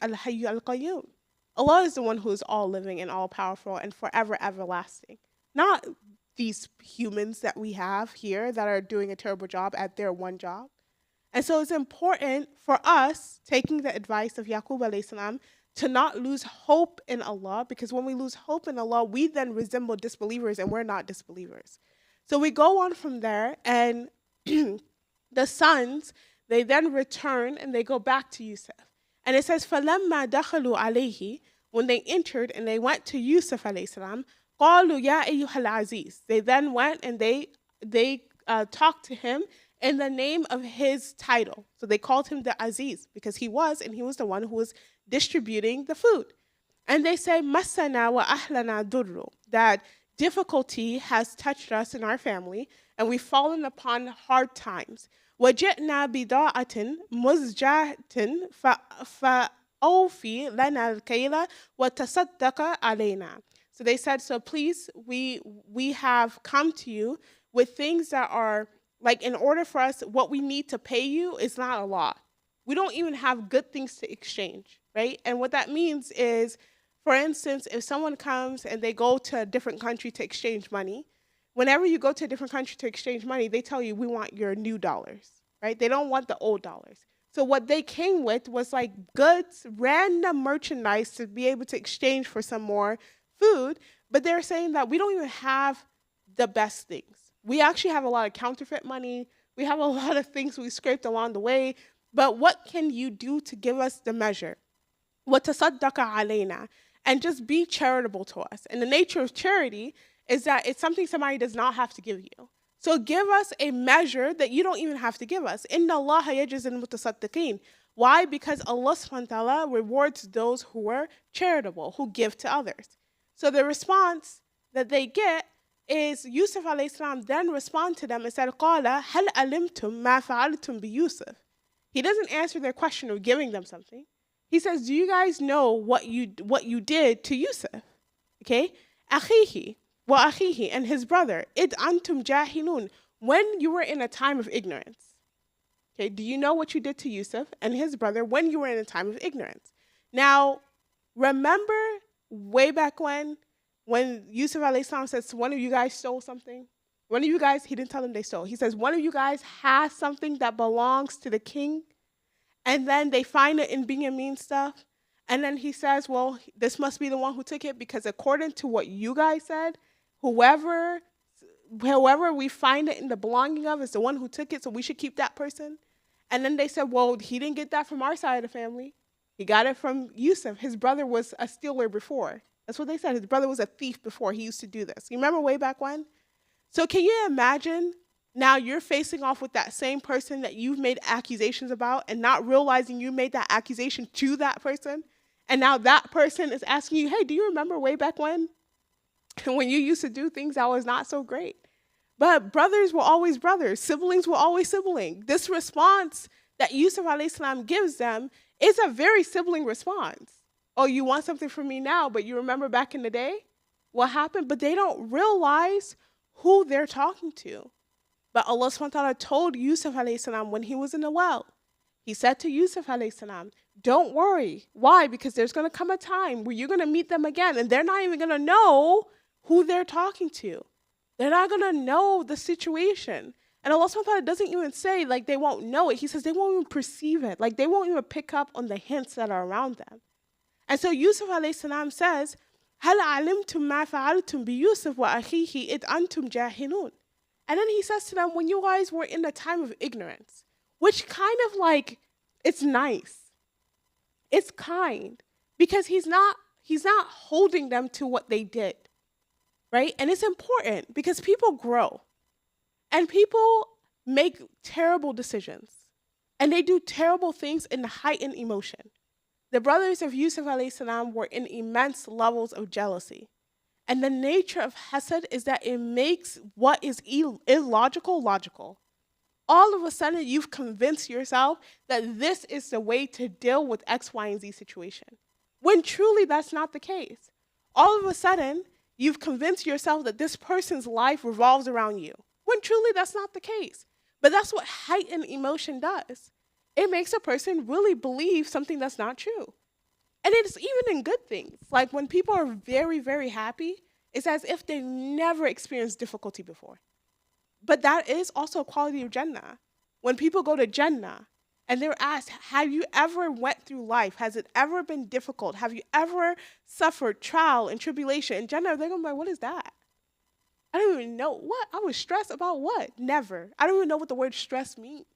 Al-Hayy Al-Qayyum. Allah is the one who is all living and all powerful and forever everlasting. Not these humans that we have here that are doing a terrible job at their one job. And so it's important for us, taking the advice of Yaqub alayhi salam, to not lose hope in Allah, because when we lose hope in Allah, we then resemble disbelievers and we're not disbelievers. So we go on from there, and the sons, they then return and they go back to Yusuf. And it says, فَلَمَّا دَخَلُوا عَلَيْهِ, when they entered and they went to Yusuf alayhi salam, قَالُوا يَا أَيُّهَا الْعَزِيزِ. They then went and they talked to him in the name of his title. So they called him the Aziz because he was the one who was distributing the food. And they say, Masana wa ahlana durru, that difficulty has touched us in our family and we've fallen upon hard times. وَجِئْنَا بِضَاعَةٍ مُزْجَاةٍ فَأَوْفِي لَنَا الْكَيْلَ وَتَصَدَّقَ عَلَيْنَا. So they said, so please, we have come to you with things that are, like, in order for us, what we need to pay you is not a lot. We don't even have good things to exchange, right? And what that means is, for instance, if someone comes and they go to a different country to exchange money, whenever you go to a different country to exchange money, they tell you, we want your new dollars, right? They don't want the old dollars. So what they came with was like goods, random merchandise to be able to exchange for some more food. But they're saying that we don't even have the best things. We actually have a lot of counterfeit money. We have a lot of things we scraped along the way. But what can you do to give us the measure? وَتَصَدَّقَ عَلَيْنَا. And just be charitable to us. And the nature of charity is that it's something somebody does not have to give you. So give us a measure that you don't even have to give us. إِنَّ اللَّهَ يَجْزِي الْمُتَصَدِّقِينَ. Why? Because Allah subhanahu wa ta'ala rewards those who are charitable, who give to others. So the response that they get is Yusuf alayhi salam then respond to them and said, قَالَ هَلْ أَلِمْتُمْ مَا فَعَلْتُمْ بِيُوسُف. He doesn't answer their question of giving them something. He says, do you guys know what you did to Yusuf? Okay? أَخِيهِ وَأَخِيهِ, and his brother. إِذْ أَنْتُمْ جَاهِلُونَ, when you were in a time of ignorance. Okay, do you know what you did to Yusuf and his brother when you were in a time of ignorance? Now, remember way back when Yusuf alayhi salam says, one of you guys stole something? One of you guys, he didn't tell them they stole. He says, one of you guys has something that belongs to the king, and then they find it in Binyamin's stuff. And then he says, well, this must be the one who took it, because according to what you guys said, whoever we find it in the belonging of is the one who took it, so we should keep that person. And then they said, well, he didn't get that from our side of the family. He got it from Yusuf. His brother was a stealer before. That's what they said. His brother was a thief before. He used to do this. You remember way back when? So can you imagine now you're facing off with that same person that you've made accusations about and not realizing you made that accusation to that person? And now that person is asking you, hey, do you remember way back when you used to do things that was not so great? But brothers were always brothers. Siblings were always siblings. This response that Yusuf alayhi salam gives them is a very sibling response. Oh, you want something from me now, but you remember back in the day what happened? But they don't realize who they're talking to. But Allah subhanahu wa ta'ala told Yusuf alayhi salam when he was in the well, he said to Yusuf alayhi salam, don't worry. Why? Because there's going to come a time where you're going to meet them again and they're not even going to know who they're talking to. They're not going to know the situation. And Allah subhanahu wa ta'ala doesn't even say like they won't know it. He says they won't even perceive it. Like they won't even pick up on the hints that are around them. And so Yusuf alayhi salam says, هَلْ عَلِمْتُمْ مَا فَعَلْتُمْ بِيُوسُف وَأَخِيهِ إِذْ أَنْتُمْ جَاهِلُونَ. And then he says to them, when you guys were in the time of ignorance, which kind of like, it's nice. It's kind. Because he's not holding them to what they did. Right? And it's important because people grow. And people make terrible decisions. And they do terrible things in heightened emotion. The brothers of Yusuf alayhi salam were in immense levels of jealousy. And the nature of hasad is that it makes what is illogical logical. All of a sudden, you've convinced yourself that this is the way to deal with X, Y, and Z situation. When truly that's not the case. All of a sudden, you've convinced yourself that this person's life revolves around you. When truly that's not the case. But that's what heightened emotion does. It makes a person really believe something that's not true. And it's even in good things. Like when people are very, very happy, it's as if they never experienced difficulty before. But that is also a quality of Jannah. When people go to Jannah and they're asked, have you ever went through life? Has it ever been difficult? Have you ever suffered trial and tribulation? In Jannah, they're going to be like, what is that? I don't even know. What? I was stressed about what? Never. I don't even know what the word stress means.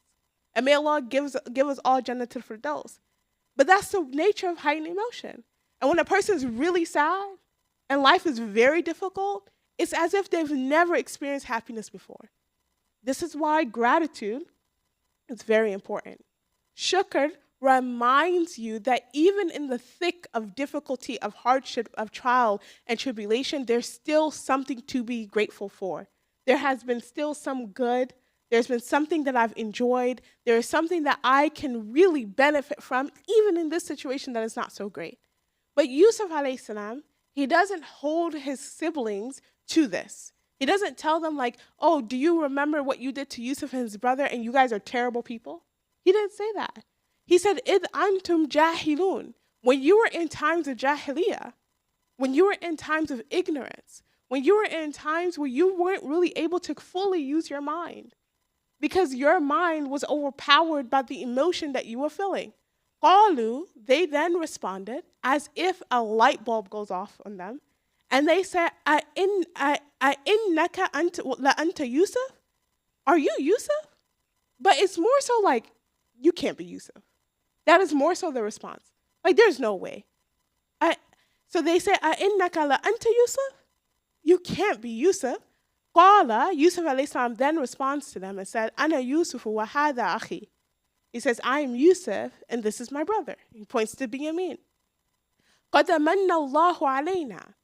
And may Allah give us all Jannah to Firdaus. But that's the nature of heightened emotion. And when a person is really sad and life is very difficult, it's as if they've never experienced happiness before. This is why gratitude is very important. Shukr reminds you that even in the thick of difficulty, of hardship, of trial and tribulation, there's still something to be grateful for. There has been still some good. There's been something that I've enjoyed. There is something that I can really benefit from, even in this situation that is not so great. But Yusuf alayhi salam, he doesn't hold his siblings to this. He doesn't tell them like, oh, do you remember what you did to Yusuf and his brother and you guys are terrible people? He didn't say that. He said, Id antum jahilun. When you were in times of jahiliyyah, when you were in times of ignorance, when you were in times where you weren't really able to fully use your mind, because your mind was overpowered by the emotion that you were feeling. Qalu, they then responded as if a light bulb goes off on them. And they said, Innaka la anta Yusuf? Are you Yusuf? But it's more so like, you can't be Yusuf. That is more so the response. Like, there's no way. So they say, Innaka la anta Yusuf? You can't be Yusuf. Qala, Yusuf alayhi salam then responds to them and said, Ana Yusuf wa hadha akhi. He says, I am Yusuf and this is my brother. He points to Binyamin. Qad amanna Allahu alayna.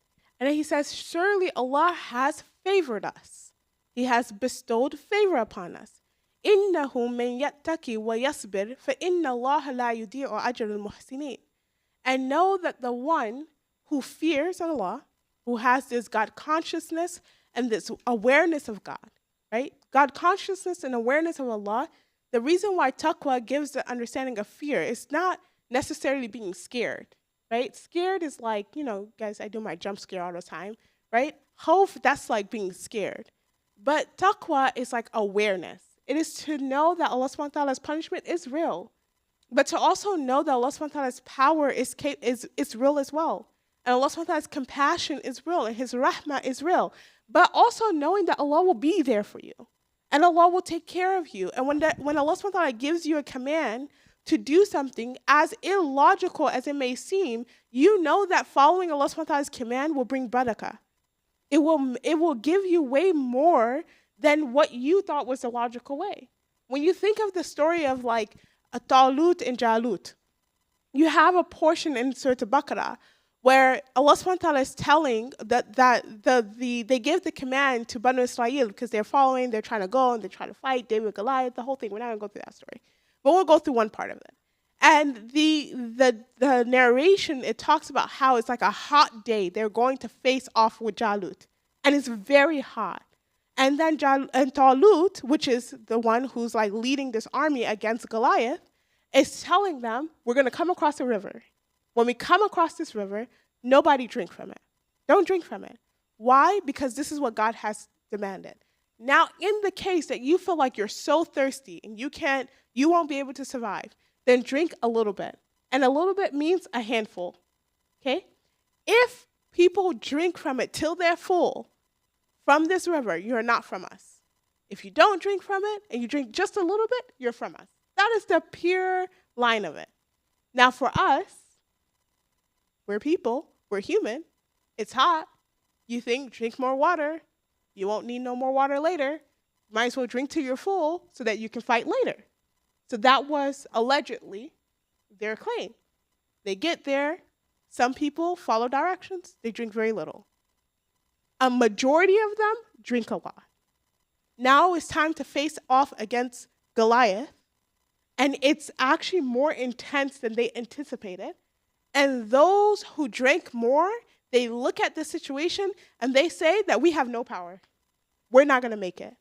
And then he says, surely Allah has favored us. He has bestowed favor upon us. Innahu man yattaki wa yasbir fa inna Allah la yudi'u ajra al-muhsinin. And know that the one who fears Allah, who has this God consciousness and this awareness of God, right? God consciousness and awareness of Allah, the reason why taqwa gives the understanding of fear is not necessarily being scared, right? Scared is like, guys, I do my jump scare all the time, right? Khawf, that's like being scared. But taqwa is like awareness. It is to know that Allah subhanahu wa ta'ala's punishment is real, but to also know that Allah subhanahu wa ta'ala's power is real as well. And Allah subhanahu wa ta'ala's compassion is real and His rahmah is real. But also knowing that Allah will be there for you and Allah will take care of you. And when Allah subhanahu wa ta'ala gives you a command to do something, as illogical as it may seem, you know that following Allah subhanahu wa ta'ala's command will bring barakah. It will give you way more than what you thought was the logical way. When you think of the story of like a Talut and Jalut, you have a portion in Surah Al-Baqarah where Allah subhanahu wa ta'ala is telling that they give the command to Banu Israel because they're following, they're trying to go and they're trying to fight David and Goliath, the whole thing. We're not going to go through that story. But we'll go through one part of it. And the narration, it talks about how it's like a hot day. They're going to face off with Jalut. And it's very hot. And then Talut, which is the one who's like leading this army against Goliath, is telling them, we're going to come across a river. When we come across this river, nobody drink from it. Don't drink from it. Why? Because this is what God has demanded. Now, in the case that you feel like you're so thirsty and you won't be able to survive, then drink a little bit. And a little bit means a handful. Okay? If people drink from it till they're full from this river, you're not from us. If you don't drink from it and you drink just a little bit, you're from us. That is the pure line of it. Now, for us, we're people, we're human, it's hot. You think, drink more water. You won't need no more water later. Might as well drink till you're full so that you can fight later. So that was allegedly their claim. They get there. Some people follow directions. They drink very little. A majority of them drink a lot. Now it's time to face off against Goliath. And it's actually more intense than they anticipated. And those who drank more, they look at the situation and they say that we have no power. We're not going to make it.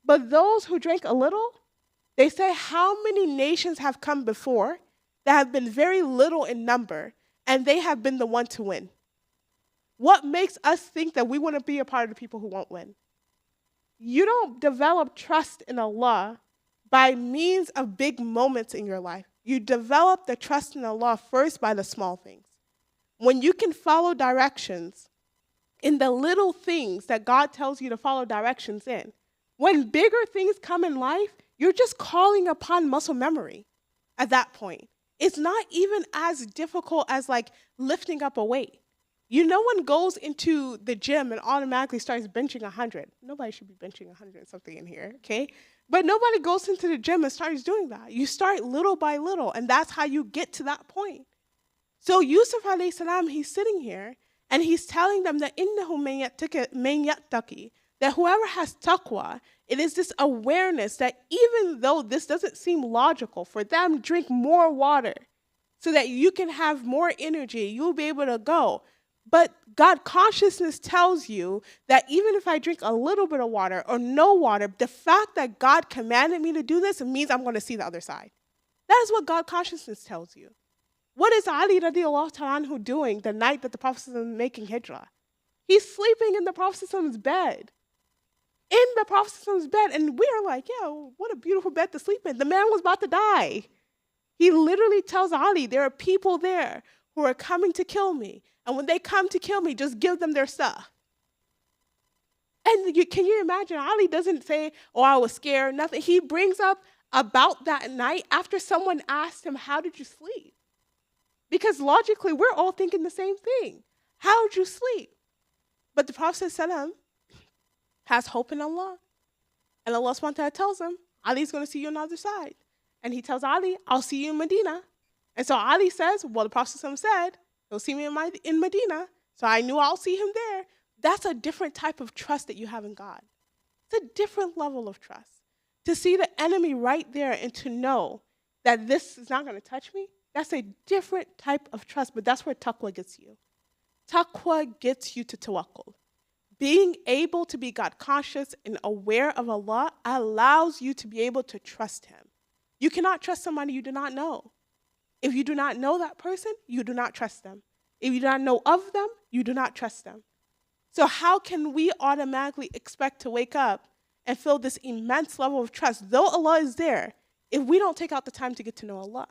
But those who drank a little, they say how many nations have come before that have been very little in number, and they have been the one to win. What makes us think that we want to be a part of the people who won't win? You don't develop trust in Allah by means of big moments in your life. You develop the trust in Allah first by the small things. When you can follow directions in the little things that God tells you to follow directions in, when bigger things come in life, you're just calling upon muscle memory at that point. It's not even as difficult as like lifting up a weight. No one goes into the gym and automatically starts benching 100. Nobody should be benching 100 and something in here, okay? But nobody goes into the gym and starts doing that. You start little by little, and that's how you get to that point. So Yusuf alayhi salam, he's sitting here, and he's telling them that innahu man yattaqi, that whoever has taqwa, it is this awareness that even though this doesn't seem logical, for them, drink more water so that you can have more energy, you'll be able to go. But God consciousness tells you that even if I drink a little bit of water or no water, the fact that God commanded me to do this means I'm going to see the other side. That is what God consciousness tells you. What is Ali radiallahu ta'ala anhu doing the night that the Prophet was making hijrah? He's sleeping in the Prophet's bed. In the Prophet's bed. And we're like, yeah, what a beautiful bed to sleep in. The man was about to die. He literally tells Ali, there are people there who are coming to kill me. And when they come to kill me, just give them their stuff. And can you imagine? Ali doesn't say, oh, I was scared, nothing. He brings up about that night after someone asked him, how did you sleep? Because logically, we're all thinking the same thing. How did you sleep? But the Prophet ﷺ has hope in Allah. And Allah subhanahu wa ta'ala tells him, Ali's going to see you on the other side. And he tells Ali, I'll see you in Medina. And so Ali says, well, the Prophet ﷺ said, he'll see me in Medina, so I knew I'll see him there. That's a different type of trust that you have in God. It's a different level of trust. To see the enemy right there and to know that this is not going to touch me, that's a different type of trust, but that's where taqwa gets you. Taqwa gets you to tawakkul. Being able to be God conscious and aware of Allah allows you to be able to trust Him. You cannot trust somebody you do not know. If you do not know that person, you do not trust them. If you do not know of them, you do not trust them. So how can we automatically expect to wake up and feel this immense level of trust, though Allah is there, if we don't take out the time to get to know Allah?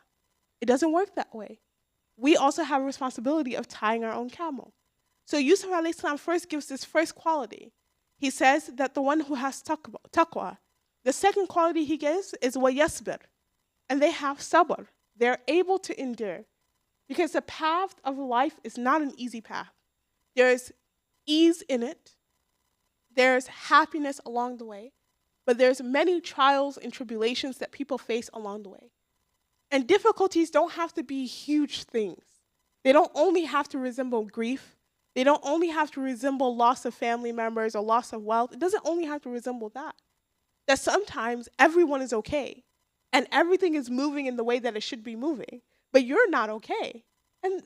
It doesn't work that way. We also have a responsibility of tying our own camel. So Yusuf alayhi salam first gives this first quality. He says that the one who has taqwa. The second quality he gives is wa yasbir. And they have sabr. They're able to endure. Because the path of life is not an easy path. There's ease in it. There's happiness along the way. But there's many trials and tribulations that people face along the way. And difficulties don't have to be huge things. They don't only have to resemble grief. They don't only have to resemble loss of family members or loss of wealth. It doesn't only have to resemble that. That sometimes everyone is okay. And everything is moving in the way that it should be moving. But you're not okay. And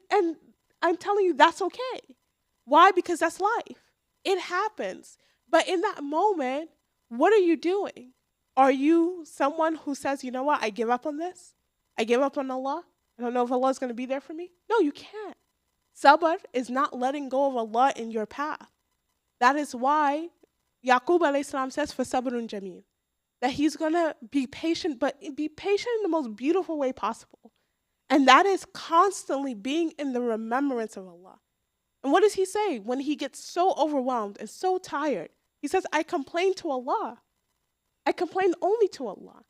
I'm telling you, that's okay. Why? Because that's life. It happens. But in that moment, what are you doing? Are you someone who says, you know what, I give up on this? I give up on Allah? I don't know if Allah is going to be there for me? No, you can't. Sabr is not letting go of Allah in your path. That is why Yaqub alayhi salam says, for sabrun jameel, that he's going to be patient, but be patient in the most beautiful way possible. And that is constantly being in the remembrance of Allah. And what does he say when he gets so overwhelmed and so tired? He says, I complain to Allah. I complain only to Allah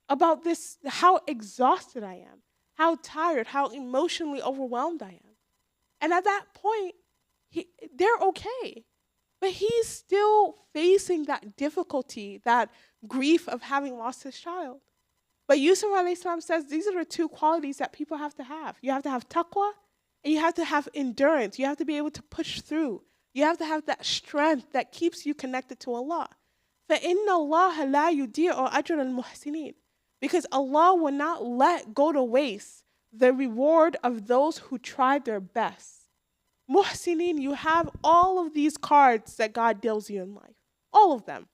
about this, how exhausted I am, how tired, how emotionally overwhelmed I am. And at that point, they're okay. But he's still facing that difficulty, that grief of having lost his child. But Yusuf alayhi salam says these are the two qualities that people have to have. You have to have taqwa, and you have to have endurance. You have to be able to push through. You have to have that strength that keeps you connected to Allah. فَإِنَّ اللَّهَ لَا يُضِيعُ أَجْرَ الْمُحْسِنِينَ. Because Allah will not let go to waste the reward of those who tried their best. Muhsinin, you have all of these cards that God deals you in life. All of them.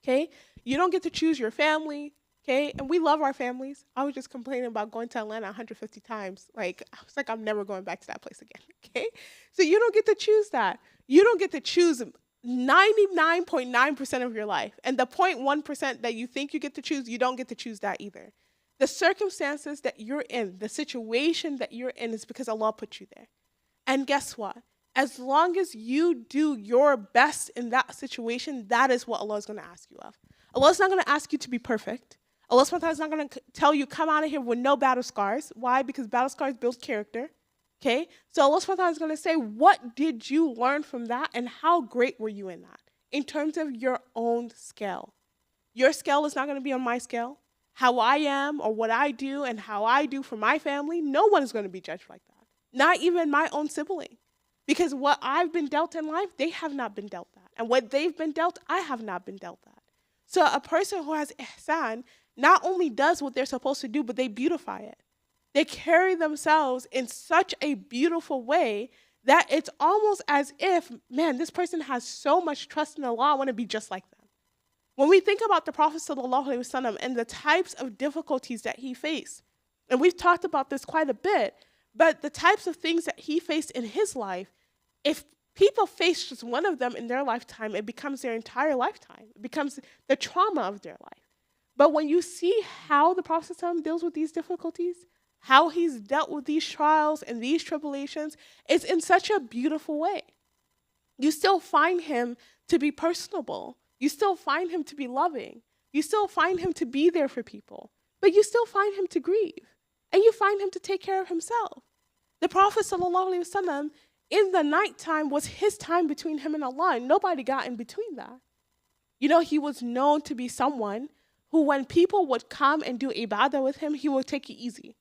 Okay? You don't get to choose your family. Okay, and we love our families. I was just complaining about going to Atlanta 150 times. Like, I was like, I'm never going back to that place again. Okay, so you don't get to choose that. You don't get to choose 99.9% of your life, and the 0.1% that you think you get to choose, you don't get to choose that either. The circumstances that you're in, the situation that you're in, is because Allah put you there. And guess what? As long as you do your best in that situation, that is what Allah is going to ask you of. Allah is not going to ask you to be perfect. Allah subhanahu wa ta'ala is not going to tell you, come out of here with no battle scars. Why? Because battle scars build character. Okay? So Allah subhanahu wa ta'ala is going to say, what did you learn from that and how great were you in that? In terms of your own scale. Your scale is not going to be on my scale. How I am or what I do and how I do for my family, no one is going to be judged like that. Not even my own sibling. Because what I've been dealt in life, they have not been dealt that. And what they've been dealt, I have not been dealt that. So a person who has ihsan not only does what they're supposed to do, but they beautify it. They carry themselves in such a beautiful way that it's almost as if, man, this person has so much trust in Allah, I want to be just like them. When we think about the Prophet ﷺ and the types of difficulties that he faced, and we've talked about this quite a bit, but the types of things that he faced in his life, if people face just one of them in their lifetime, it becomes their entire lifetime. It becomes the trauma of their life. But when you see how the Prophet ﷺ deals with these difficulties, how he's dealt with these trials and these tribulations, it's in such a beautiful way. You still find him to be personable. You still find him to be loving. You still find him to be there for people. But you still find him to grieve. And you find him to take care of himself. The Prophet ﷺ, in the nighttime, was his time between him and Allah, and nobody got in between that. You know, he was known to be someone who, when people would come and do ibadah with him, he would take it easy.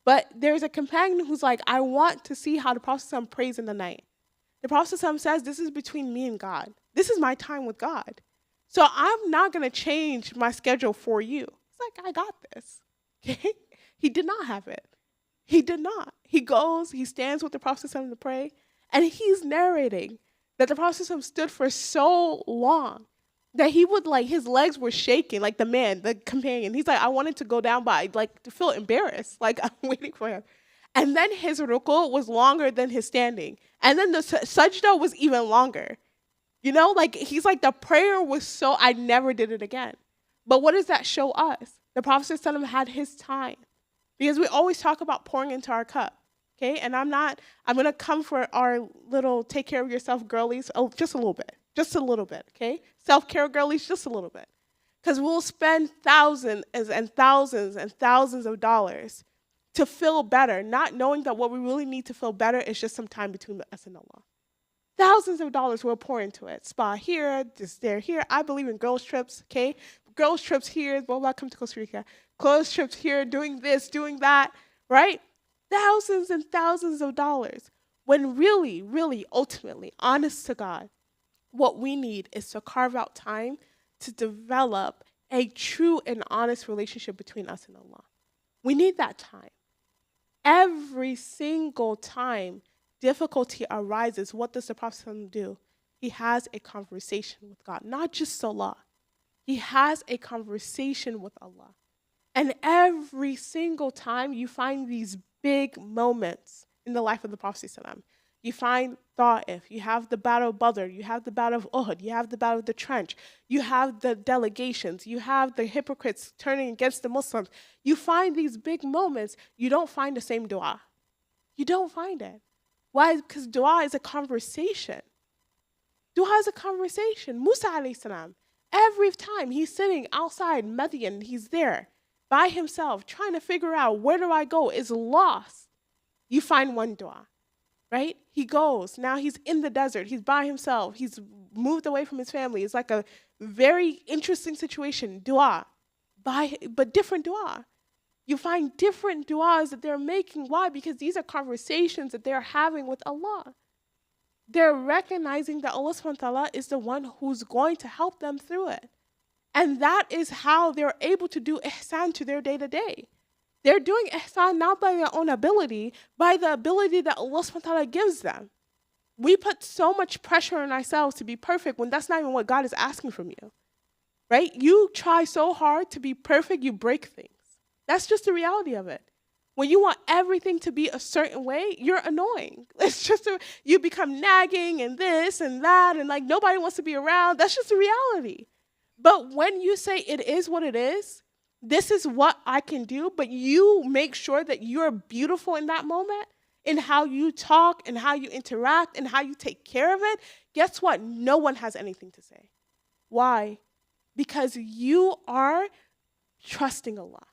But there's a companion who's like, I want to see how the Prophet ﷺ prays in the night. The Prophet ﷺ says, this is between me and God. This is my time with God. So I'm not going to change my schedule for you. It's like, I got this. Okay? He did not have it. He did not. He goes, he stands with the Prophet ﷺ to pray, and he's narrating that the Prophet ﷺ stood for so long that he would, like, his legs were shaking, like the man, the companion. He's like, I wanted to go down, but I, like, to feel embarrassed. Like, I'm waiting for him. And then his ruku was longer than his standing. And then the sajda was even longer. You know, like, he's like, the prayer was so, I never did it again. But what does that show us? The Prophet ﷺ had his time. Because we always talk about pouring into our cup, okay? And I'm going to come for our little take care of yourself girlies, just a little bit, okay? Self-care girlies, just a little bit. Because we'll spend thousands and thousands and thousands of dollars to feel better, not knowing that what we really need to feel better is just some time between us and Allah. Thousands of dollars we'll pour into it. Spa here, this there here. I believe in girls' trips, okay? Girls' trips here, blah, blah, come to Costa Rica. Clothes trips here, doing this, doing that, right? Thousands and thousands of dollars. When really, really, ultimately, honest to God, what we need is to carve out time to develop a true and honest relationship between us and Allah. We need that time. Every single time difficulty arises, what does the Prophet do? He has a conversation with God, not just salah. He has a conversation with Allah. And every single time you find these big moments in the life of the Prophet ﷺ. You find Ta'if, you have the Battle of Badr, you have the Battle of Uhud, you have the Battle of the Trench, you have the delegations, you have the hypocrites turning against the Muslims. You find these big moments, you don't find the same dua. You don't find it. Why? Because dua is a conversation. Dua is a conversation. Musa alayhi salam, every time he's sitting outside Madian, he's there by himself, trying to figure out where do I go, is lost. You find one dua, right? He goes, now he's in the desert, he's by himself, he's moved away from his family. It's like a very interesting situation, dua, but different dua. You find different duas that they're making. Why? Because these are conversations that they're having with Allah. They're recognizing that Allah subhanahu wa ta'ala is the one who's going to help them through it. And that is how they're able to do ihsan to their day-to-day. They're doing ihsan not by their own ability, by the ability that Allah subhanahu wa ta'ala gives them. We put so much pressure on ourselves to be perfect when that's not even what God is asking from you. right? You try so hard to be perfect, you break things. That's just the reality of it. When you want everything to be a certain way, you're annoying. It's just you become nagging and this and that, and like nobody wants to be around. That's just the reality. But when you say it is what it is, this is what I can do, but you make sure that you're beautiful in that moment, in how you talk and how you interact and how you take care of it, guess what? No one has anything to say. Why? Because you are trusting Allah.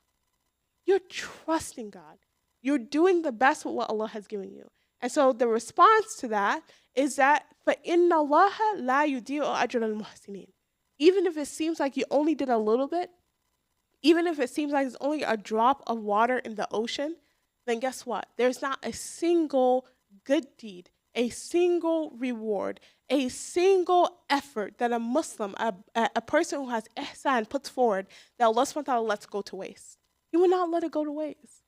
You're trusting God. You're doing the best with what Allah has given you. And so the response to that is that فَإِنَّ اللَّهَ لَا يُضِيعُ أَجْرَ الْمُحْسِنِينَ. Even if it seems like you only did a little bit, even if it seems like it's only a drop of water in the ocean, then guess what? There's not a single good deed, a single reward, a single effort that a Muslim, a person who has ihsan puts forward that Allah subhanahu wa ta'ala lets go to waste. He will not let it go to waste.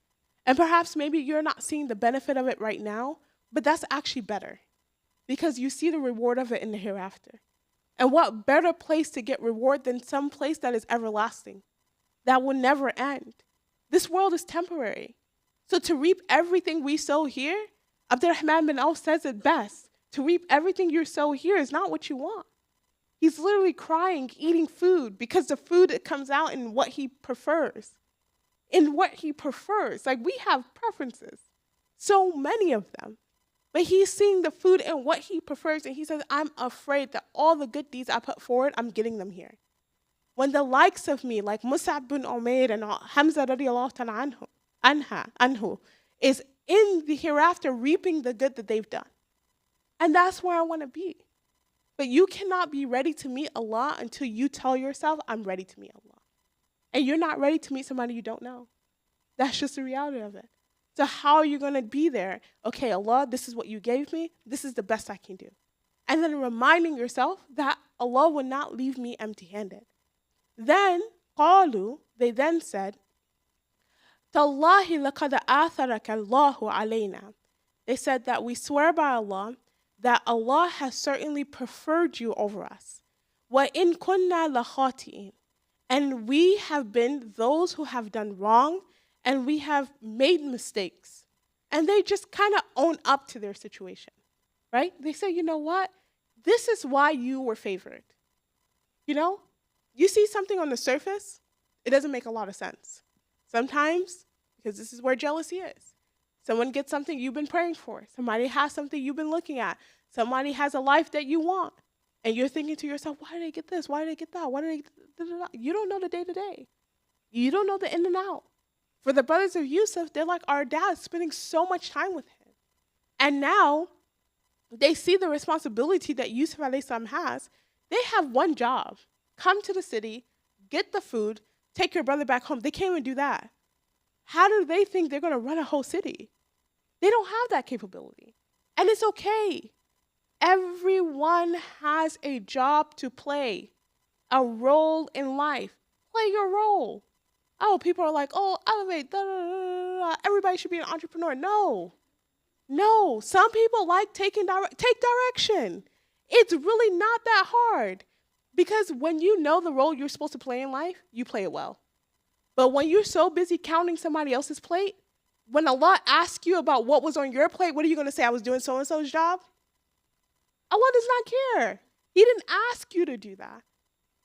And perhaps maybe you're not seeing the benefit of it right now, but that's actually better because you see the reward of it in the hereafter. And what better place to get reward than some place that is everlasting, that will never end. This world is temporary. So to reap everything we sow here, Abdurrahman bin Auf says it best. To reap everything you sow here is not what you want. He's literally crying, eating food, because the food it comes out in what he prefers. In what he prefers. Like, we have preferences. So many of them. But he's seeing the food and what he prefers, and he says, I'm afraid that all the good deeds I put forward, I'm getting them here. When the likes of me, like Mus'ab bin Umair and Hamza radiallahu ta'ala anhu, is in the hereafter reaping the good that they've done. And that's where I want to be. But you cannot be ready to meet Allah until you tell yourself, I'm ready to meet Allah. And you're not ready to meet somebody you don't know. That's just the reality of it. So how are you going to be there? Okay, Allah, this is what you gave me. This is the best I can do. And then reminding yourself that Allah will not leave me empty-handed. Then, قالوا, they then said, تَاللَّهِ لَقَدْ آثَرَكَ اللَّهُ عَلَيْنَا. They said that we swear by Allah that Allah has certainly preferred you over us. وَإِن كُنَّا لَخَاطِئِينَ. And we have been those who have done wrong and we have made mistakes. And they just kind of own up to their situation, right? They say, you know what? This is why you were favored. You know, you see something on the surface, it doesn't make a lot of sense. Sometimes, because this is where jealousy is. Someone gets something you've been praying for. Somebody has something you've been looking at. Somebody has a life that you want. And you're thinking to yourself, why did they get this? Why did they get that? Why did they get You don't know the day-to-day. You don't know the in and out. For the brothers of Yusuf, they're like, our dad's spending so much time with him. And now, they see the responsibility that Yusuf alayhi salam has. They have one job. Come to the city, get the food, take your brother back home. They can't even do that. How do they think they're going to run a whole city? They don't have that capability. And it's okay. Everyone has a job to play, a role in life. Play your role. Oh, people are like, oh, elevate, da, da, da, da. Everybody should be an entrepreneur. No. No. Some people like take direction. It's really not that hard. Because when you know the role you're supposed to play in life, you play it well. But when you're so busy counting somebody else's plate, when Allah asks you about what was on your plate, what are you going to say? I was doing so-and-so's job? Allah does not care. He didn't ask you to do that.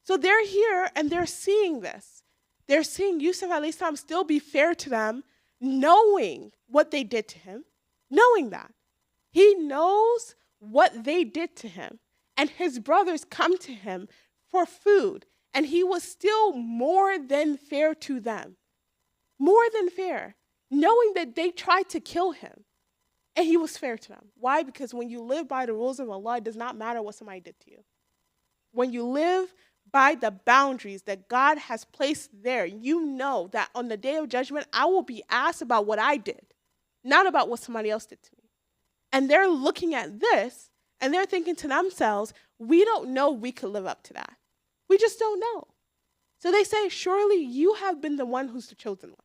So they're here and they're seeing this. They're seeing Yusuf alayhi salam still be fair to them, knowing what they did to him, knowing that. He knows what they did to him. And his brothers come to him for food. And he was still more than fair to them. More than fair. Knowing that they tried to kill him. And he was fair to them. Why? Because when you live by the rules of Allah, it does not matter what somebody did to you. When you live by the boundaries that God has placed there, you know that on the day of judgment, I will be asked about what I did, not about what somebody else did to me. And they're looking at this, and they're thinking to themselves, we don't know we could live up to that. We just don't know. So they say, surely you have been the one who's the chosen one.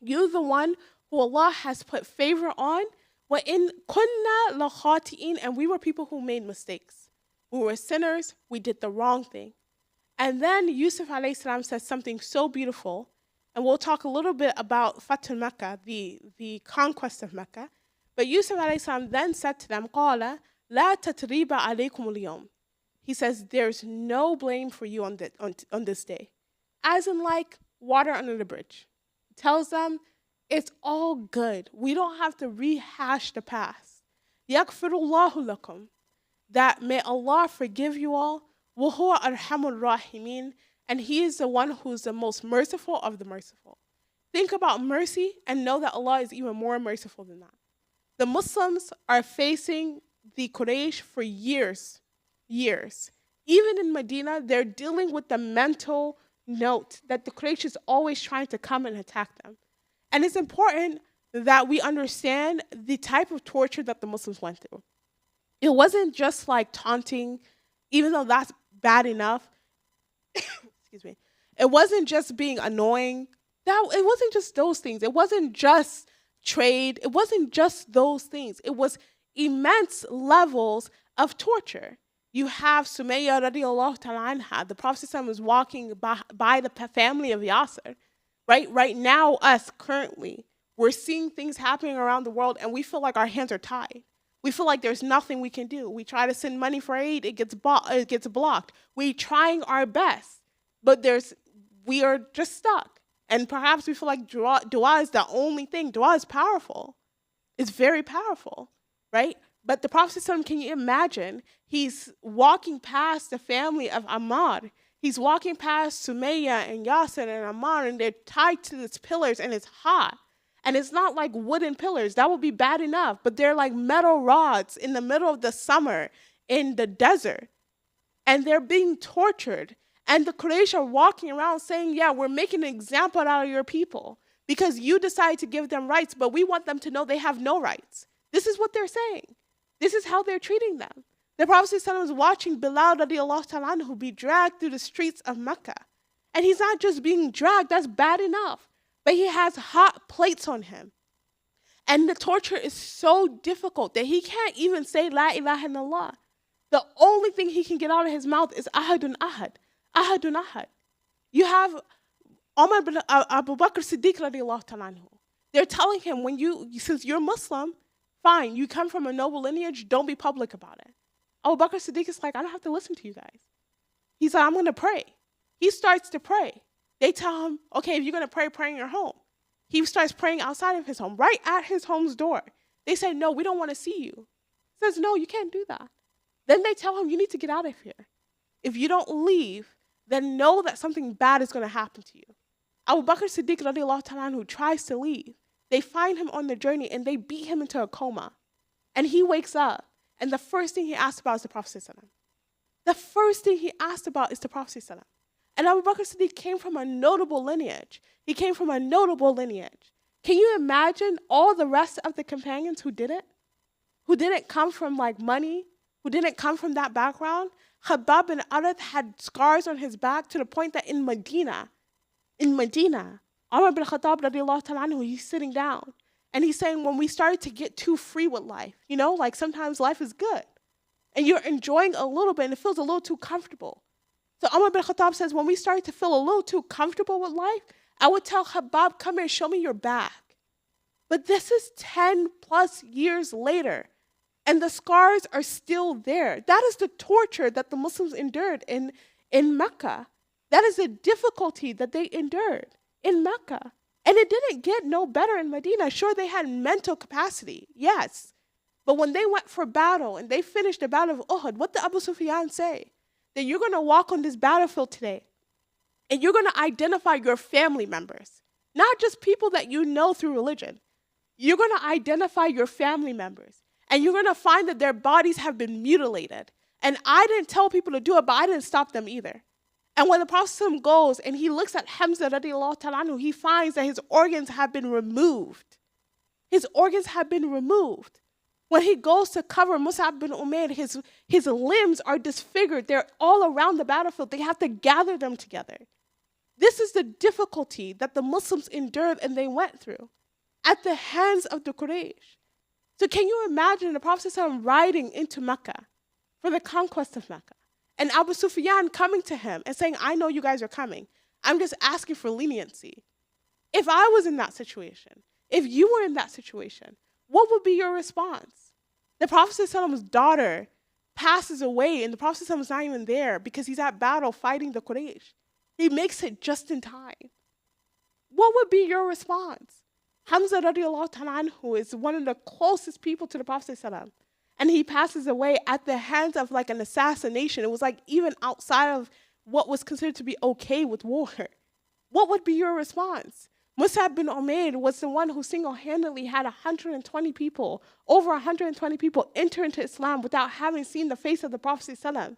You're the one who Allah has put favor on. وَإِن كُنَّا لَخَاطِئِينَ. And we were people who made mistakes. We were sinners. We did the wrong thing. And then Yusuf alayhi salam says something so beautiful. And we'll talk a little bit about Fatima Mecca, the conquest of Mecca. But Yusuf alayhi salam then said to them, قَالَ لَا تَتْرِيبَ عَلَيْكُمُ الْيَوْمِ. He says, there's no blame for you on this day. As in like water under the bridge. He tells them, it's all good. We don't have to rehash the past. يَغْفِرُ اللَّهُ لَكُمْ. That may Allah forgive you all. وَهُوَ أَرْحَمُ الرَّاحِمِينَ. And He is the one who's the most merciful of the merciful. Think about mercy and know that Allah is even more merciful than that. The Muslims are facing the Quraysh for years. Even in Medina, they're dealing with the mental note that the Quraysh is always trying to come and attack them. And it's important that we understand the type of torture that the Muslims went through. It wasn't just like taunting, even though that's bad enough. Excuse me. It wasn't just being annoying. It wasn't just those things. It wasn't just trade. It wasn't just those things. It was immense levels of torture. You have Sumayya radiallahu ta'ala anha. The Prophet was walking by the family of Yasser. Right now, us currently, we're seeing things happening around the world and we feel like our hands are tied. We feel like there's nothing we can do. We try to send money for aid, it gets blocked. We're trying our best, but we are just stuck. And perhaps we feel like dua is the only thing. Dua is powerful. It's very powerful, right? But the Prophet, can you imagine? He's walking past the family of Ammar. He's walking past Sumayya and Yasser and Ammar, and they're tied to these pillars, and it's hot. And it's not like wooden pillars. That would be bad enough. But they're like metal rods in the middle of the summer in the desert. And they're being tortured. And the Quraysh are walking around saying, yeah, we're making an example out of your people because you decide to give them rights, but we want them to know they have no rights. This is what they're saying. This is how they're treating them. The Prophet was watching Bilal radiallahu ta'ala anhu be dragged through the streets of Mecca. And he's not just being dragged, that's bad enough. But he has hot plates on him. And the torture is so difficult that he can't even say La ilaha illallah. The only thing he can get out of his mouth is Ahadun Ahad. Ahadun Ahad. You have Umar bin Abu Bakr Siddiq radiallahu ta'ala anhu. They're telling him, since you're Muslim, fine, you come from a noble lineage, don't be public about it. Abu Bakr Siddiq is like, I don't have to listen to you guys. He's like, I'm going to pray. He starts to pray. They tell him, okay, if you're going to pray in your home. He starts praying outside of his home, right at his home's door. They say, no, we don't want to see you. He says, no, you can't do that. Then they tell him, you need to get out of here. If you don't leave, then know that something bad is going to happen to you. Abu Bakr Siddiq radiallahu ta'ala anhu tries to leave. They find him on the journey and they beat him into a coma. And he wakes up. And the first thing he asked about is the Prophet. The first thing he asked about is the Prophet. And Abu Bakr Siddiq came from a notable lineage. He came from a notable lineage. Can you imagine all the rest of the companions who didn't? Who didn't come from like money? Who didn't come from that background? Khabbab bin Arad had scars on his back to the point that in Medina, Umar bin Khattab radiallahu ta'ala anhu, he's sitting down. And he's saying when we started to get too free with life, like sometimes life is good. And you're enjoying a little bit and it feels a little too comfortable. So Umar bin Khattab says, when we started to feel a little too comfortable with life, I would tell Khabbab, come here, show me your back. But this is 10 plus years later. And the scars are still there. That is the torture that the Muslims endured in Mecca. That is the difficulty that they endured in Mecca. And it didn't get no better in Medina. Sure, they had mental capacity, yes. But when they went for battle and they finished the battle of Uhud, what did Abu Sufyan say? That you're going to walk on this battlefield today and you're going to identify your family members, not just people that you know through religion. You're going to identify your family members and you're going to find that their bodies have been mutilated. And I didn't tell people to do it, but I didn't stop them either. And when the Prophet goes and he looks at Hamza radiallahu ta'ala anhu, he finds that his organs have been removed. His organs have been removed. When he goes to cover Mus'ab bin Umair, his limbs are disfigured. They're all around the battlefield. They have to gather them together. This is the difficulty that the Muslims endured and they went through at the hands of the Quraysh. So can you imagine the Prophet riding into Mecca for the conquest of Mecca? And Abu Sufyan coming to him and saying, I know you guys are coming. I'm just asking for leniency. If I was in that situation, if you were in that situation, what would be your response? The Prophet's daughter passes away, and the Prophet is not even there because he's at battle fighting the Quraysh. He makes it just in time. What would be your response? Hamza radiallahu ta'ala anhu is one of the closest people to the Prophet, and he passes away at the hands of like an assassination. It was like even outside of what was considered to be okay with war. What would be your response? Mus'ab bin Umair was the one who single-handedly had 120 people, over 120 people enter into Islam without having seen the face of the Prophet ﷺ.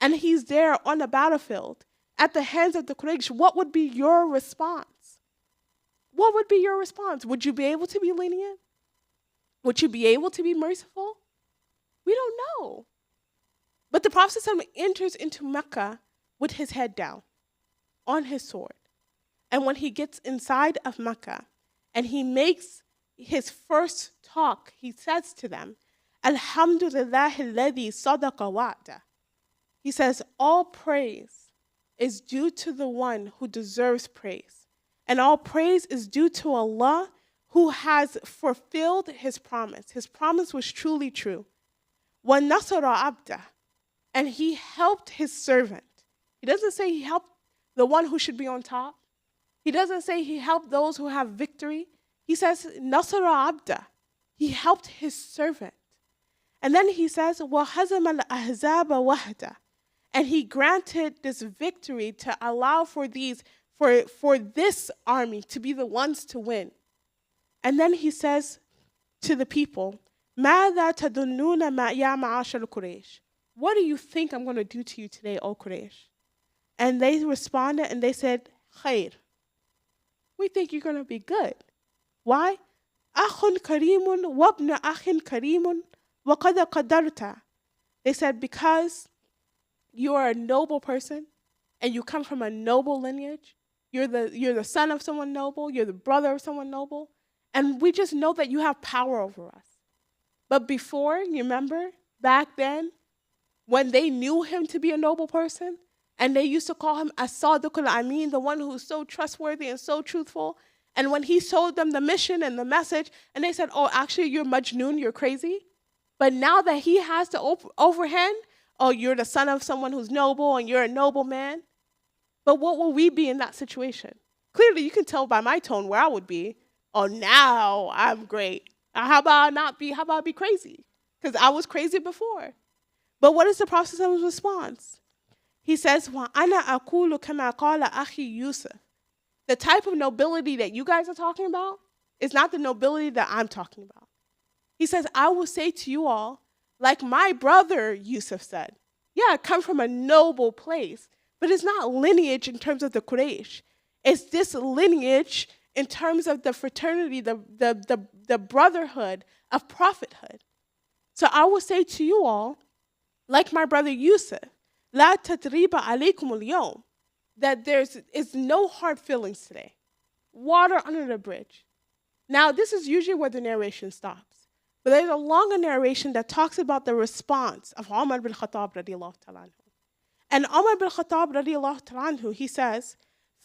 And he's there on the battlefield at the hands of the Quraysh. What would be your response? What would be your response? Would you be able to be lenient? Would you be able to be merciful? We don't know. But the Prophet ﷺ enters into Mecca with his head down, on his sword. And when he gets inside of Mecca and he makes his first talk, he says to them, Alhamdulillah alladhi sadaqa wa'da. He says, all praise is due to the one who deserves praise. And all praise is due to Allah who has fulfilled his promise. His promise was truly true. Wa nasara abda. And he helped his servant. He doesn't say he helped the one who should be on top. He doesn't say he helped those who have victory. He says, Nasara Abda. He helped his servant. And then he says, وَحَزَمَ الْأَحْزَابَ وَحْدَ. And he granted this victory to allow for this army to be the ones to win. And then he says to the people, مَاذَا تَدُنُّونَ يَا مَعَاشَرَ قُرَيْشِ. What do you think I'm going to do to you today, O Quraysh? And they responded and they said, خير. We think you're going to be good. Why? أخ كريم وابن أخ كريم وقد قدرت. They said, because you are a noble person and you come from a noble lineage, you're the son of someone noble, you're the brother of someone noble, and we just know that you have power over us. But before, you remember, back then, when they knew him to be a noble person, and they used to call him as-sadiq al-amin, the one who's so trustworthy and so truthful. And when he showed them the mission and the message, and they said, oh, actually, you're majnoon, you're crazy. But now that he has the overhand, oh, you're the son of someone who's noble, and you're a noble man. But what will we be in that situation? Clearly, you can tell by my tone where I would be. Oh, now I'm great. How about I be crazy? Because I was crazy before. But what is the Prophet's response? He says, وَأَنَا أَقُولُ كَمَا قَالَ أَخِي Yusuf. The type of nobility that you guys are talking about is not the nobility that I'm talking about. He says, I will say to you all, like my brother Yusuf said, yeah, I come from a noble place, but it's not lineage in terms of the Quraysh. It's this lineage in terms of the fraternity, the brotherhood of prophethood. So I will say to you all, like my brother Yusuf, لا تتريب عليكم اليوم, that is no hard feelings today. Water under the bridge. Now, this is usually where the narration stops. But there's a longer narration that talks about the response of Umar bin Khattab radiallahu ta'ala anhu. And Umar bin Khattab radiallahu ta'ala anhu, he says,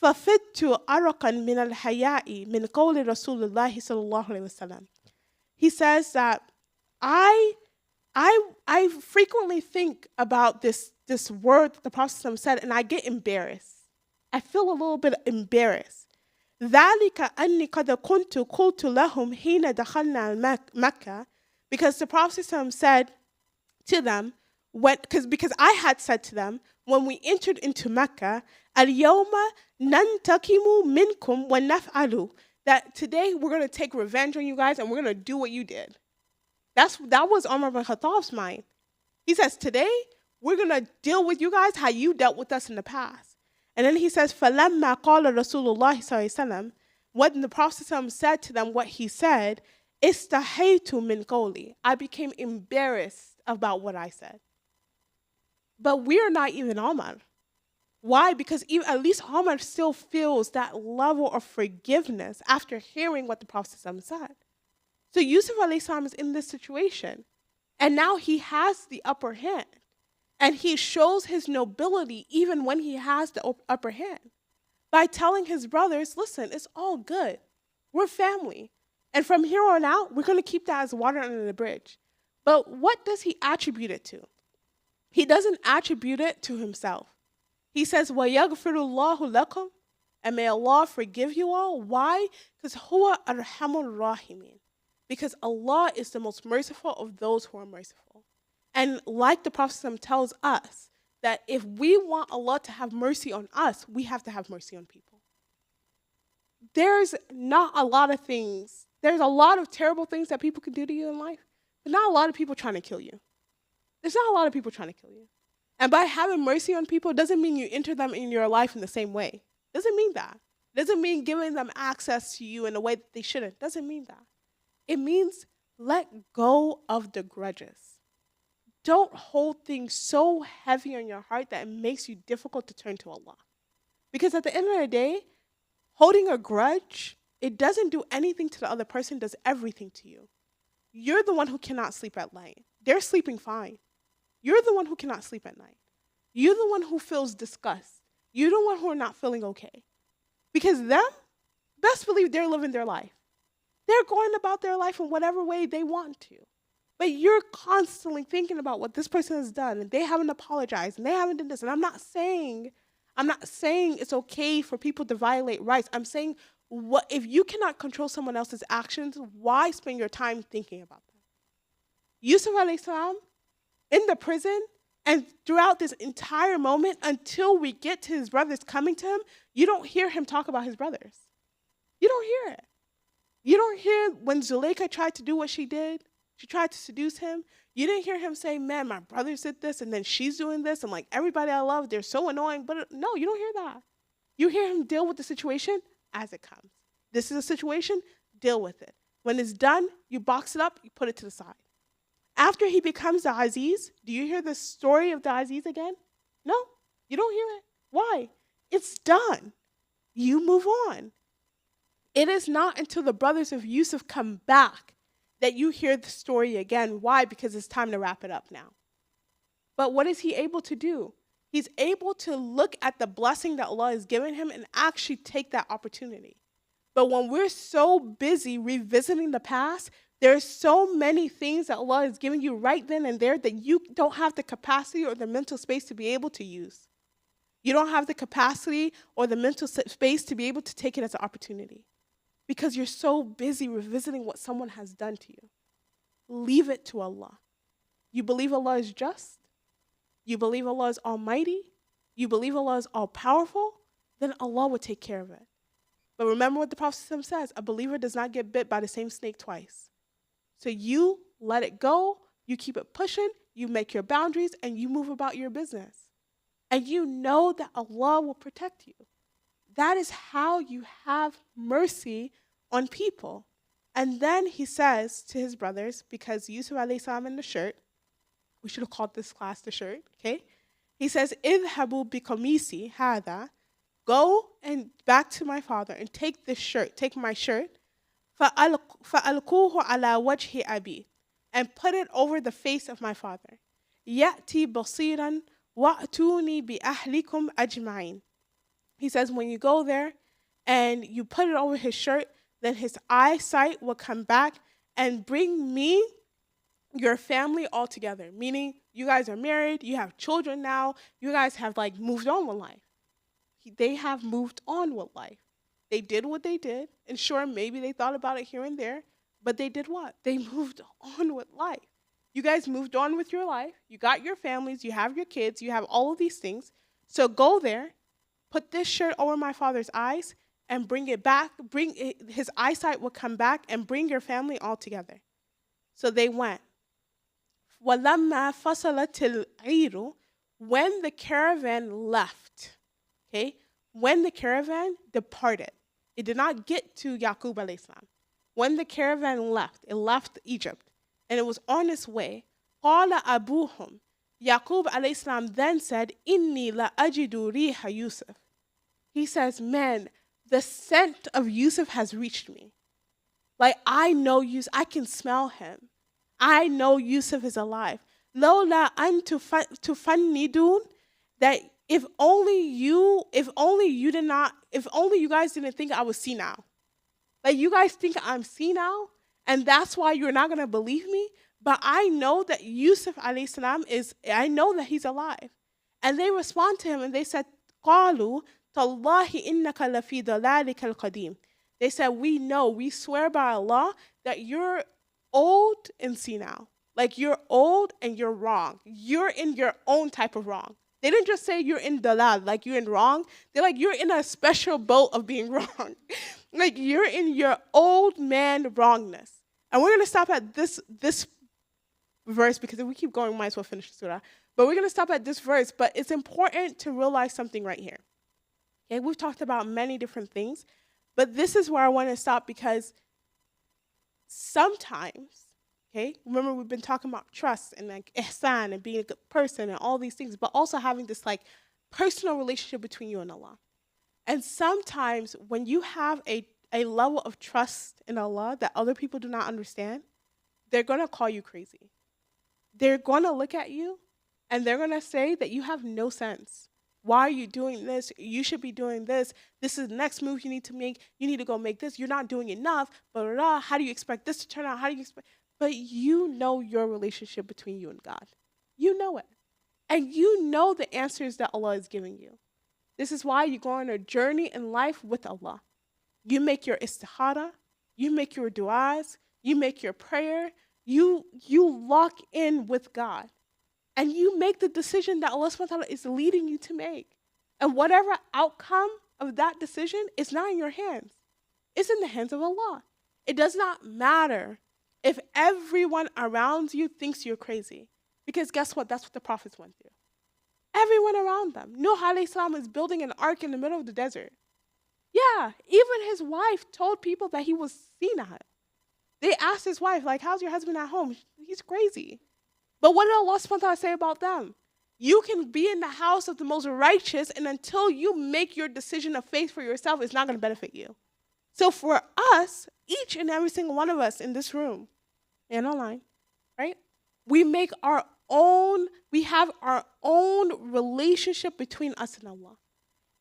فَفِدْتُ أَرَقًا مِنَ الْحَيَاءِ مِنْ قَوْلِ رَسُولِ اللَّهِ صَلَّى اللَّهُ عَلَيْهِ وَسَلَّمَ. He says that I frequently think about this word that the Prophet said, and I get embarrassed. I feel a little bit embarrassed. ذَلِكَ أَنِّي قَدْ كُنْتُ قُلْتُ لَهُمْ حِينَ دَخَلْنَا مَكَّةَ. Because the Prophet said to them, because I had said to them, when we entered into Mecca, الْيَوْمَ نَنْتَقِمُ مِنْكُمْ وَنَفْعَلُ. That today we're going to take revenge on you guys and we're going to do what you did. That was Umar bin Khattab's mind. He says, today, we're going to deal with you guys how you dealt with us in the past. And then he says, فَلَمَّا قَالَ رَسُولُ اللَّهِ صَلَّى اللَّهُ عَلَيْهِ وَسَلَّمَ. When the Prophet said to them what he said, إِسْتَحَيْتُ مِنْ قَوْلِي. I became embarrassed about what I said. But we are not even Umar. Why? Because at least Umar still feels that level of forgiveness after hearing what the Prophet said. So Yusuf alayhi salam is in this situation. And now he has the upper hand. And he shows his nobility even when he has the upper hand by telling his brothers, listen, it's all good. We're family. And from here on out, we're going to keep that as water under the bridge. But what does he attribute it to? He doesn't attribute it to himself. He says, وَيَغْفِرُ اللَّهُ لَكُمْ, and may Allah forgive you all. Why? Because huwa arhamur rahimin. Because Allah is the most merciful of those who are merciful. And like the Prophet tells us, that if we want Allah to have mercy on us, we have to have mercy on people. There's not a lot of things. There's a lot of terrible things that people can do to you in life, but not a lot of people trying to kill you. There's not a lot of people trying to kill you. And by having mercy on people doesn't mean you enter them in your life in the same way. Doesn't mean that. Doesn't mean giving them access to you in a way that they shouldn't. Doesn't mean that. It means let go of the grudges. Don't hold things so heavy on your heart that it makes you difficult to turn to Allah. Because at the end of the day, holding a grudge, it doesn't do anything to the other person, does everything to you. You're the one who cannot sleep at night. They're sleeping fine. You're the one who cannot sleep at night. You're the one who feels disgust. You're the one who are not feeling okay. Because them, best believe they're living their life. They're going about their life in whatever way they want to. But you're constantly thinking about what this person has done, and they haven't apologized, and they haven't done this. And I'm not saying it's okay for people to violate rights. I'm saying, what if you cannot control someone else's actions, why spend your time thinking about them? Yusuf alayhi salam, in the prison, and throughout this entire moment, until we get to his brothers coming to him, you don't hear him talk about his brothers. You don't hear it. You don't hear when Zuleika tried to do what she did. She tried to seduce him. You didn't hear him say, man, my brother did this, and then she's doing this, and like everybody I love, they're so annoying. But no, you don't hear that. You hear him deal with the situation as it comes. This is a situation, deal with it. When it's done, you box it up, you put it to the side. After he becomes the Aziz, do you hear the story of the Aziz again? No, you don't hear it. Why? It's done. You move on. It is not until the brothers of Yusuf come back that you hear the story again. Why? Because it's time to wrap it up now. But what is he able to do? He's able to look at the blessing that Allah has given him and actually take that opportunity. But when we're so busy revisiting the past, there's so many things that Allah has given you right then and there that you don't have the capacity or the mental space to be able to use. You don't have the capacity or the mental space to be able to take it as an opportunity because you're so busy revisiting what someone has done to you. Leave it to Allah. You believe Allah is just? You believe Allah is almighty? You believe Allah is all-powerful? Then Allah will take care of it. But remember what the Prophet says, a believer does not get bit by the same snake twice. So you let it go, you keep it pushing, you make your boundaries, and you move about your business. And you know that Allah will protect you. That is how you have mercy on people. And then he says to his brothers, because Yusuf alayhi salam in the shirt, we should have called this class the shirt, okay? He says, "Idhabu biqamisi hada," go and back to my father and take this shirt, take my shirt, فَأَلْقُوهُ عَلَى وَجْهِ أَبِي, and put it over the face of my father. يَأْتِي بَصِيرًا وَأْتُونِي بِأَهْلِكُمْ أَجْمَعِينَ. He says, when you go there and you put it over his shirt, then his eyesight will come back and bring me your family all together. Meaning, you guys are married, you have children now, you guys have like moved on with life. They have moved on with life. They did what they did, and sure, maybe they thought about it here and there, but they did what? They moved on with life. You guys moved on with your life. You got your families, you have your kids, you have all of these things. So go there, put this shirt over my father's eyes, and bring it back. His eyesight will come back and bring your family all together. So they went. وَلَمَّا فَصَلَتِ الْعِيرُ, when the caravan left, okay? When the caravan departed, it did not get to Yaqub alayhi salam. When the caravan left, it left Egypt, and it was on its way. قَالَ أَبُوهُمْ, Yaqub alayhi salam then said, إِنِّي لَأَجِدُ رِيحَ يُوسف. He says, man, the scent of Yusuf has reached me. Like, I know Yusuf, I can smell him. I know Yusuf is alive. لولا أن تفندون, that if only you did not, if only you guys didn't think I was senile. Like, you guys think I'm senile, and that's why you're not gonna believe me. But I know that Yusuf alayhi salam I know that he's alive. And they respond to him and they said, قالوا تالله إنك لفي ضلالك القديم. They said, we swear by Allah that you're old and senile. Like, you're old and you're wrong. You're in your own type of wrong. They didn't just say you're in dalal, like you're in wrong. They're like, you're in a special boat of being wrong. Like, you're in your old man wrongness. And we're going to stop at this verse, because if we keep going, we might as well finish the surah. But we're going to stop at this verse. But it's important to realize something right here. Okay, we've talked about many different things, but this is where I want to stop, because sometimes, okay, remember we've been talking about trust and like ihsan and being a good person and all these things, but also having this like personal relationship between you and Allah. And sometimes when you have a level of trust in Allah that other people do not understand, they're going to call you crazy. They're going to look at you and they're going to say that you have no sense. Why are you doing this? You should be doing this. This is the next move you need to make. You need to go make this. You're not doing enough. Blah, blah, blah. How do you expect this to turn out? How do you expect? But you know your relationship between you and God. You know it. And you know the answers that Allah is giving you. This is why you go on a journey in life with Allah. You make your istikhara. You make your du'as. You make your prayer. You lock in with God. And you make the decision that Allah subhanahu wa ta'ala is leading you to make. And whatever outcome of that decision is not in your hands. It's in the hands of Allah. It does not matter if everyone around you thinks you're crazy. Because guess what? That's what the prophets went through. Everyone around them. Nuh alayhi salam is building an ark in the middle of the desert. Yeah, even his wife told people that he was senile. They asked his wife, like, how's your husband at home? He's crazy. But what did Allah subhanahu wa ta'ala say about them? You can be in the house of the most righteous, and until you make your decision of faith for yourself, it's not going to benefit you. So for us, each and every single one of us in this room and online, right? We have our own relationship between us and Allah.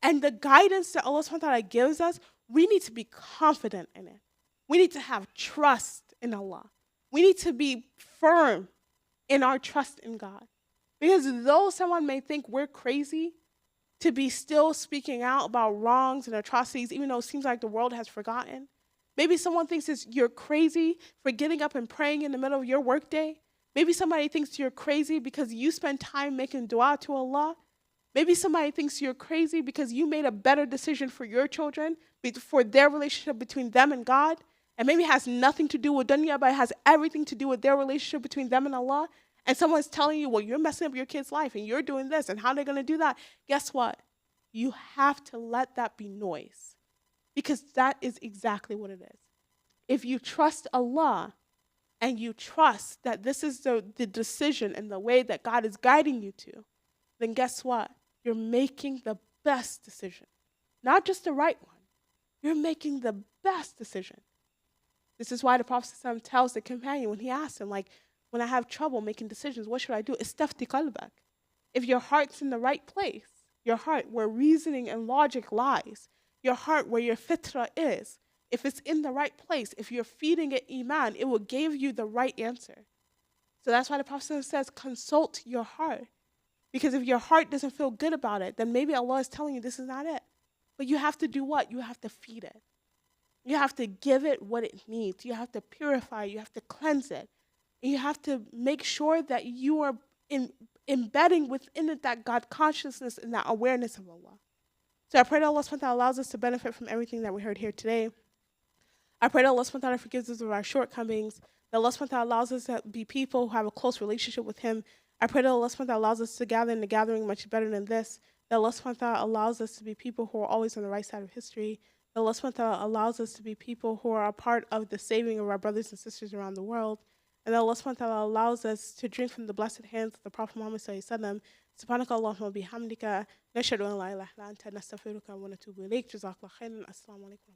And the guidance that Allah subhanahu wa ta'ala gives us, we need to be confident in it. We need to have trust in Allah. We need to be firm in our trust in God. Because though someone may think we're crazy to be still speaking out about wrongs and atrocities, even though it seems like the world has forgotten, maybe someone thinks you're crazy for getting up and praying in the middle of your workday. Maybe somebody thinks you're crazy because you spend time making dua to Allah. Maybe somebody thinks you're crazy because you made a better decision for your children, for their relationship between them and God. And maybe it has nothing to do with dunya, but it has everything to do with their relationship between them and Allah. And someone's telling you, well, you're messing up your kid's life and you're doing this and how they're going to do that. Guess what? You have to let that be noise, because that is exactly what it is. If you trust Allah and you trust that this is the decision and the way that God is guiding you to, then guess what? You're making the best decision. Not just the right one. You're making the best decision. This is why the Prophet ﷺ tells the companion when he asks him, like, when I have trouble making decisions, what should I do? Istafti qalbak. If your heart's in the right place, your heart where reasoning and logic lies, your heart where your fitra is, if it's in the right place, if you're feeding it iman, it will give you the right answer. So that's why the Prophet ﷺ says, consult your heart. Because if your heart doesn't feel good about it, then maybe Allah is telling you this is not it. But you have to do what? You have to feed it. You have to give it what it needs. You have to purify it. You have to cleanse it. And you have to make sure that you are embedding within it that God consciousness and that awareness of Allah. So I pray that Allah subhanahu wa ta'ala allows us to benefit from everything that we heard here today. I pray that Allah subhanahu wa ta'ala forgives us of our shortcomings. That Allah subhanahu wa ta'ala allows us to be people who have a close relationship with Him. I pray that Allah subhanahu wa ta'ala allows us to gather in the gathering much better than this. That Allah subhanahu wa ta'ala allows us to be people who are always on the right side of history. That Allah subhanahu wa ta'ala allows us to be people who are a part of the saving of our brothers and sisters around the world. And that Allah subhanahu wa ta'ala allows us to drink from the blessed hands of the Prophet Muhammad sallallahu alaihi wasallam. Subhanaka Allahumma bihamdika. Nashhadu an la ilaha illa anta nastaghfiruka wa natubu ilayk. Jazakallahu khairan. Assalamu alaikum.